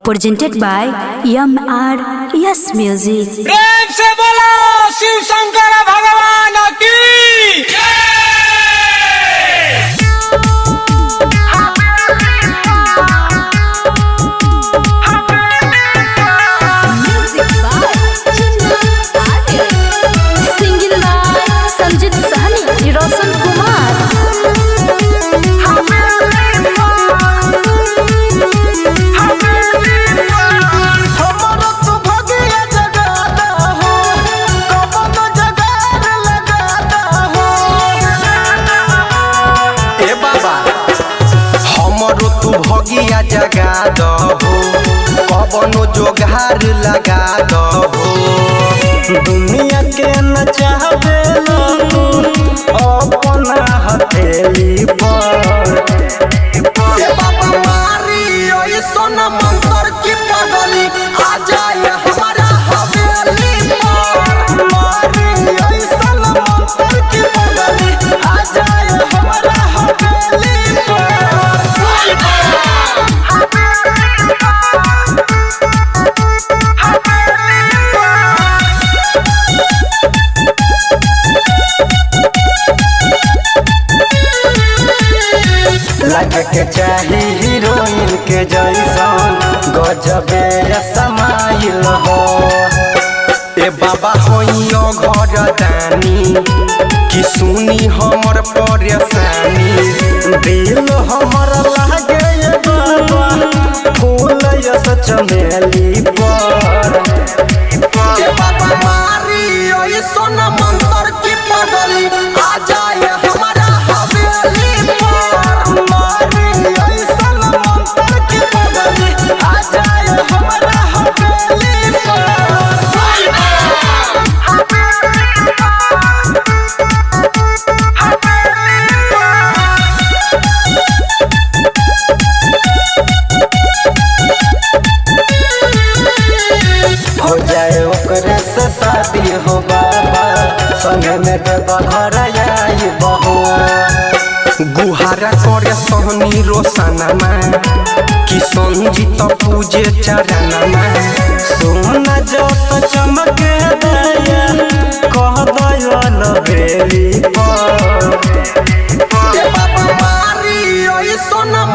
presented by MR Yes Music. प्रेम से बोलो शिव शंकर भगवान की Music by Chinna Adil. Singing by Sanjit Sahni, Roshan Kumar. भगिया जगा दहो कबनो जोगार लगा दहो दुनिया के न चाहबे तू अपना हथेली पर बाबा मारी ओए सोना मंत्र की पगली आ जाए हमारा हवेली पर मारी ओए सोना मंत्र की पगली आ जाए हमारा हवेली पर लगे के चाही हीरोइन के जैसन गजबे समाइल हो ए बाबा होइयो घर दानी कि सुनी हमर परेशानी दिल हमर लागे ए बाबा फूल यस चमेली पर ए बाबा मारी ओए सोना मंत्र की पगली आ जाए हमारा हवेली पर मारी ओए सोना मंत्र की पगली आ जाए हमारा हवेली पर हो जाए ओकरे से शादी हो बाबा संगे में देवा घर आई बहो गुहारा करे सोहनी रोशनमा कि संजीत पूजे चरणमा सोना जस चमके दया कह दयाल बेली पर बाबा मारी ओए सोना